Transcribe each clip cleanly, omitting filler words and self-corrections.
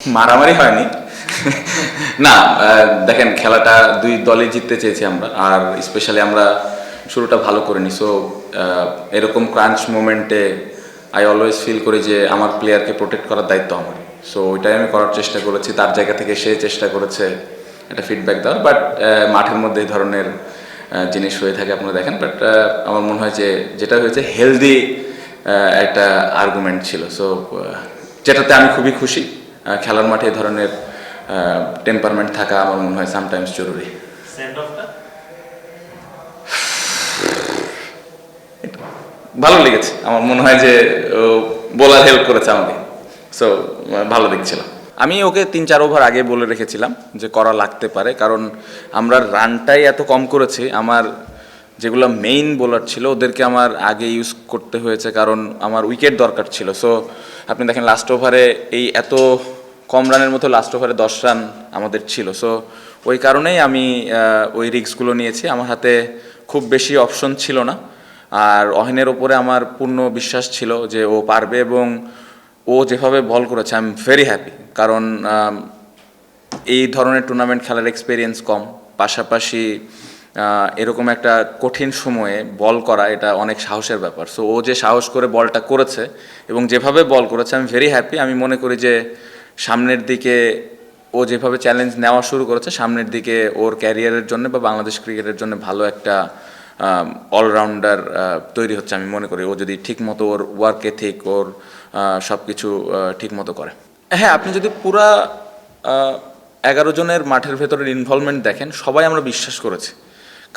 মারামারি হয়নি। না, দেখেন খেলাটা দুই দলই জিততে চেয়েছি আমরা, আর স্পেশালি আমরা শুরুটা ভালো করিনি। সো এরকম ক্রাঞ্চ মোমেন্টে আই অলওয়েজ ফিল করি যে আমার প্লেয়ারকে প্রোটেক্ট করার দায়িত্ব আমার। সো ওইটাই আমি করার চেষ্টা করেছি, তার জায়গা থেকে সে চেষ্টা করেছে একটা ফিডব্যাক দেওয়ার। বাট মাঠের মধ্যে এই ধরনের জিনিস হয়ে থাকে, আপনারা দেখেন। বাট আমার মনে হয় যে যেটা হয়েছে হেলদি একটা আর্গুমেন্ট ছিল। সো যেটাতে আমি খুবই খুশি। খেলার মাঠে এই ধরনের টেম্পারমেন্ট থাকা আমার মনে হয় সামটাইমস জরুরি। ভালো লেগেছে, আমার মনে হয় যে বোলার হেল্প করেছে আমাকে। সো ভালো দেখছিলাম। আমি ওকে 3-4 ওভার আগে বলে রেখেছিলাম যে করা লাগতে পারে, কারণ আমরা রানটাই এত কম করেছি। আমার যেগুলো মেইন বোলার ছিল ওদেরকে আমার আগে ইউজ করতে হয়েছে, কারণ আমার উইকেট দরকার ছিল। সো আপনি দেখেন লাস্ট ওভারে এই এত কম রানের মতো লাস্ট ওভারে 10 রান আমাদের ছিল। সো ওই কারণেই আমি ওই রিস্কগুলো নিয়েছি। আমার হাতে খুব বেশি অপশন ছিল না, আর অহিনের ওপরে আমার পূর্ণ বিশ্বাস ছিল যে ও পারবে, এবং ও যেভাবে বল করেছে আই এম ভেরি হ্যাপি। কারণ এই ধরনের টুর্নামেন্ট খেলার এক্সপিরিয়েন্স কম, পাশাপাশি এরকম একটা কঠিন সময়ে বল করা এটা অনেক সাহসের ব্যাপার। সো ও যে সাহস করে বলটা করেছে এবং যেভাবে বল করেছে আমি ভেরি হ্যাপি। আমি মনে করি যে সামনের দিকে ও যেভাবে চ্যালেঞ্জ নেওয়া শুরু করেছে, সামনের দিকে ওর ক্যারিয়ারের জন্য বা বাংলাদেশ ক্রিকেটের জন্য ভালো একটা অলরাউন্ডার তৈরি হচ্ছে আমি মনে করি, ও যদি ঠিকমতো ওর ওয়ার্ক এথিক, ওর সব কিছু ঠিকমতো করে। হ্যাঁ, আপনি যদি পুরা 11 জনের মাঠের ভেতরের ইনভলভমেন্ট দেখেন, সবাই আমরা বিশ্বাস করেছি,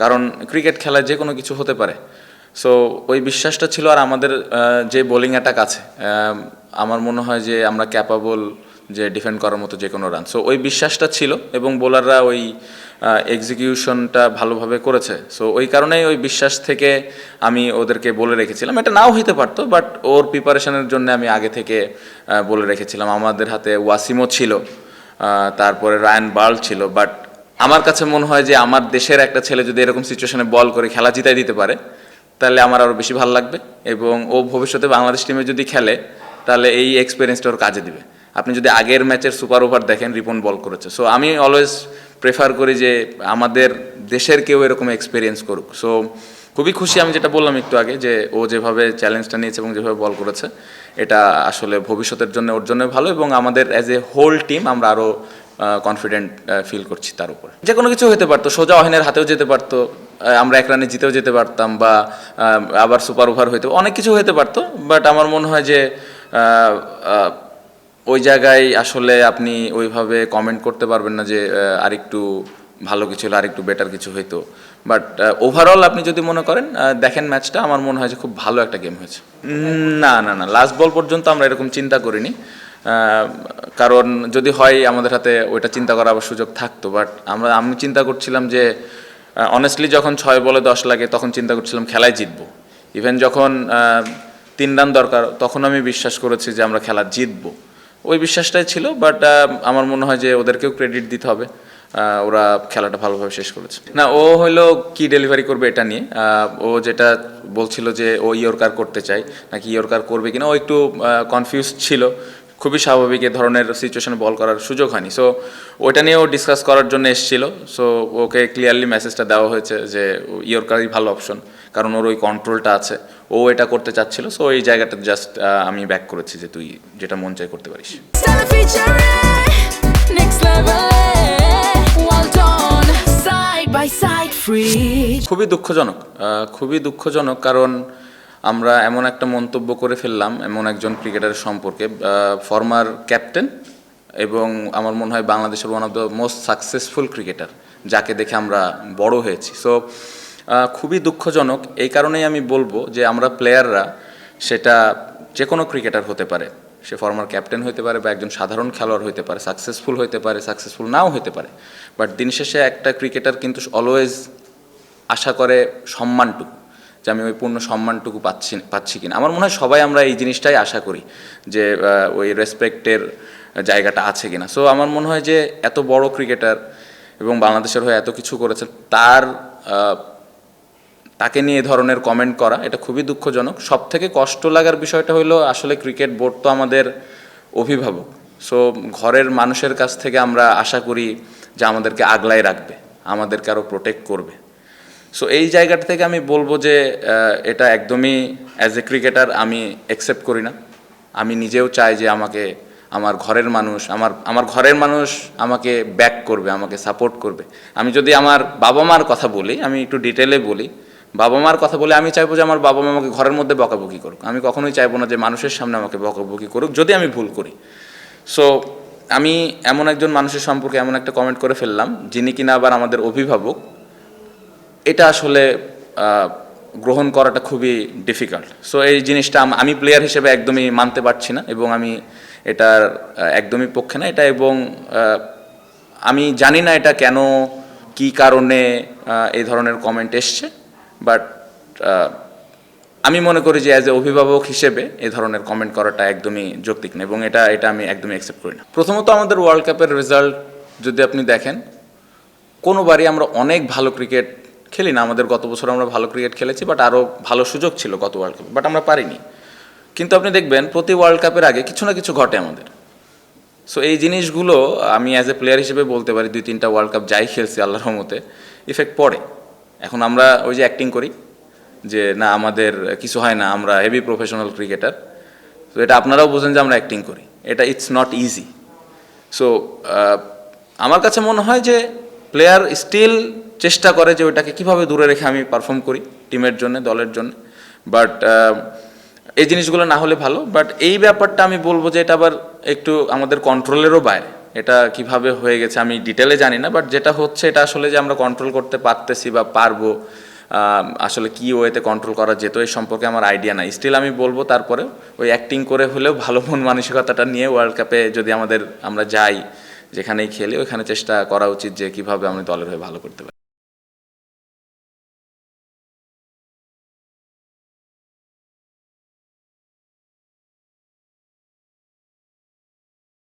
কারণ ক্রিকেট খেলায় যে কোনো কিছু হতে পারে। সো ওই বিশ্বাসটা ছিল। আর আমাদের যে বোলিং অ্যাটাক আছে, আমার মনে হয় যে আমরা ক্যাপাবল যে ডিফেন্ড করার মতো যে কোনো রান। সো ওই বিশ্বাসটা ছিল, এবং বোলাররা ওই এক্সিকিউশনটা ভালোভাবে করেছে। সো ওই কারণেই ওই বিশ্বাস থেকে আমি ওদেরকে বলে রেখেছিলাম। এটা নাও হইতে পারতো, বাট ওর প্রিপারেশনের জন্য আমি আগে থেকে বলে রেখেছিলাম। আমাদের হাতে ওয়াসিমও ছিল, তারপরে রায়ান বার্ল ছিল। বাট আমার কাছে মনে হয় যে আমার দেশের একটা ছেলে যদি এরকম সিচুয়েশনে বল করে খেলা জিতাই দিতে পারে, তাহলে আমার আরও বেশি ভালো লাগবে, এবং ও ভবিষ্যতে বাংলাদেশ টিমে যদি খেলে তাহলে এই এক্সপিরিয়েন্সটা ওর কাজে দিবে। আপনি যদি আগের ম্যাচের সুপার ওভার দেখেন, রিপন বল করেছে। সো আমি অলওয়েজ প্রেফার করি যে আমাদের দেশের কেউ এরকম এক্সপিরিয়েন্স করুক। সো খুবই খুশি, আমি যেটা বললাম একটু আগে, যে ও যেভাবে চ্যালেঞ্জটা নিয়েছে এবং যেভাবে বল করেছে, এটা আসলে ভবিষ্যতের জন্য ওর জন্য ভালো, এবং আমাদের অ্যাজ এ হোল টিম আমরা আরও কনফিডেন্ট ফিল করছি তার উপর। যে কোনো কিছু হতে পারতো, সোজা অহিনের হাতেও যেতে পারতো, আমরা 1 রানে জিতেও যেতে পারতাম, বা আবার সুপার ওভার হইতো, অনেক কিছু হতে পারতো। বাট আমার মনে হয় যে ওই জায়গায় আসলে আপনি ওইভাবে কমেন্ট করতে পারবেন না যে আরেকটু ভালো কিছু হলো, আরেকটু বেটার কিছু হইতো। বাট ওভারঅল আপনি যদি মনে করেন দেখেন ম্যাচটা, আমার মনে হয় যে খুব ভালো একটা গেম হয়েছে। না না না, লাস্ট বল পর্যন্ত আমরা এরকম চিন্তা করিনি, কারণ যদি হয় আমাদের হাতে ওইটা চিন্তা করার আবার সুযোগ থাকতো। বাট আমি চিন্তা করছিলাম যে অনেস্টলি যখন 6 বলে 10 লাগে তখন চিন্তা করছিলাম খেলায় জিতবো। ইভেন যখন 3 রান দরকার তখন আমি বিশ্বাস করেছি যে আমরা খেলা জিতবো, ওই বিশ্বাসটাই ছিল। বাট আমার মনে হয় যে ওদেরকেও ক্রেডিট দিতে হবে, ওরা খেলাটা ভালোভাবে শেষ করেছে। না, ও হইলো কি ডেলিভারি করবে এটা নিয়ে, ও যেটা বলছিল যে ও ইয়র্কার করতে চায় নাকি ইয়র্কার করবে কিনা, ও একটু কনফিউজ ছিল। খুবই স্বাভাবিক, এ ধরনের সিচুয়েশনে বল করার সুযোগ হয়নি। সো ওইটা নিয়েও ডিসকাস করার জন্য এসেছিল। সো ওকে ক্লিয়ারলি মেসেজটা দেওয়া হয়েছে যে ইয়র্কারই ভালো অপশন, কারণ ওর ওই কন্ট্রোলটা আছে, ও এটা করতে চাচ্ছিল। সো এই জায়গাটা জাস্ট আমি ব্যাক করেছি যে তুই যেটা মন চাই করতে পারিস। খুবই দুঃখজনক, খুবই দুঃখজনক, কারণ আমরা এমন একটা মন্তব্য করে ফেললাম এমন একজন ক্রিকেটারের সম্পর্কে, ফর্মার ক্যাপ্টেন, এবং আমার মনে হয় বাংলাদেশের one of the most successful cricketer, যাকে দেখে আমরা বড় হয়েছি। সো খুবই দুঃখজনক। এই কারণেই আমি বলবো যে আমরা প্লেয়াররা, সেটা যে কোনো ক্রিকেটার হতে পারে, সে ফর্মার ক্যাপ্টেন হতে পারে বা একজন সাধারণ খেলোয়াড় হতে পারে, সাকসেসফুল হতে পারে, সাকসেসফুল নাও হতে পারে। বাট দিন শেষে একটা ক্রিকেটার কিন্তু অলওয়েজ আশা করে সম্মানটুকু, যে আমি ওই পূর্ণ সম্মানটুকু পাচ্ছি কিনা। আমার মনে হয় সবাই আমরা এই জিনিসটাই আশা করি, যে ওই রেসপেক্টের জায়গাটা আছে কিনা। সো আমার মনে হয় যে এত বড় ক্রিকেটার এবং বাংলাদেশের হয়ে এত কিছু করেছেন, তাকে নিয়ে এ ধরনের কমেন্ট করা এটা খুবই দুঃখজনক। সব থেকে কষ্ট লাগার বিষয়টা হলো আসলে ক্রিকেট বোর্ড তো আমাদের অভিভাবক। সো ঘরের মানুষের কাছ থেকে আমরা আশা করি যে আমাদেরকে আগলায় রাখবে, আমাদেরকে আরও প্রোটেক্ট করবে। সো এই জায়গাটা থেকে আমি বলবো যে এটা একদমই অ্যাজ এ ক্রিকেটার আমি অ্যাকসেপ্ট করি না। আমি নিজেও চাই যে আমাকে আমার ঘরের মানুষ আমার ঘরের মানুষ আমাকে ব্যাক করবে, আমাকে সাপোর্ট করবে। আমি যদি আমার বাবা মার কথা বলি, আমি একটু ডিটেলে বলি, বাবা মার কথা বলে আমি চাইবো যে আমার বাবা মা আমাকে ঘরের মধ্যে বকাবকি করুক। আমি কখনোই চাইবো না যে মানুষের সামনে আমাকে বকাবকি করুক যদি আমি ভুল করি। সো আমি এমন একজন মানুষের সম্পর্কে এমন একটা কমেন্ট করে ফেললাম যিনি কিনা আবার আমাদের অভিভাবক, এটা আসলে গ্রহণ করাটা খুবই ডিফিকাল্ট। সো এই জিনিসটা আমি প্লেয়ার হিসেবে একদমই মানতে পারছি না এবং আমি এটার একদমই পক্ষে না এটা। এবং আমি জানি না এটা কেন, কি কারণে এই ধরনের কমেন্ট এসছে, বাট আমি মনে করি যে অ্যাজ এ অভিভাবক হিসেবে এই ধরনের কমেন্ট করাটা একদমই যৌক্তিক না এবং এটা আমি একদমই অ্যাকসেপ্ট করি না। প্রথমত আমাদের ওয়ার্ল্ড কাপের রেজাল্ট যদি আপনি দেখেন, কোনোবারই আমরা অনেক ভালো ক্রিকেট খেলি না। আমাদের গত বছর আমরা ভালো ক্রিকেট খেলেছি, বাট আরও ভালো সুযোগ ছিল গত ওয়ার্ল্ড কাপে, বাট আমরা পারিনি। কিন্তু আপনি দেখবেন প্রতি ওয়ার্ল্ড কাপের আগে কিছু না কিছু ঘটে আমাদের। সো এই জিনিসগুলো আমি অ্যাজ এ প্লেয়ার হিসেবে বলতে পারি 2-3টা ওয়ার্ল্ড কাপ যাই খেলছি আল্লাহর রহমতে ইফেক্ট পড়ে। এখন আমরা ওই যে অ্যাক্টিং করি যে না আমাদের কিছু হয় না, আমরা হেভি প্রফেশনাল ক্রিকেটার। তো এটা আপনারাও বোঝেন যে আমরা অ্যাক্টিং করি, এটা ইটস নট ইজি। সো আমার কাছে মনে হয় যে প্লেয়ার স্টিল চেষ্টা করে যে ওইটাকে কীভাবে দূরে রেখে আমি পারফর্ম করি টিমের জন্য, দলের জন্য। বাট এই জিনিসগুলো না হলে ভালো। বাট এই ব্যাপারটা আমি বলবো যে এটা আবার একটু আমাদের কন্ট্রোলেরও বাইরে। এটা কিভাবে হয়ে গেছে আমি ডিটেলে জানি না, বাট যেটা হচ্ছে এটা আসলে যে আমরা কন্ট্রোল করতে পারতেছি বা পারবো, আসলে কী ওয়েতে কন্ট্রোল করা যেত এই সম্পর্কে আমার আইডিয়া নাই। স্টিল আমি বলবো তারপরে ওই অ্যাক্টিং করে হলেও ভালো মন মানসিকতাটা নিয়ে ওয়ার্ল্ড কাপে যদি আমরা যাই, যেখানেই খেলি ওইখানে চেষ্টা করা উচিত যে কীভাবে আমি দলের হয়ে ভালো করতে পারি।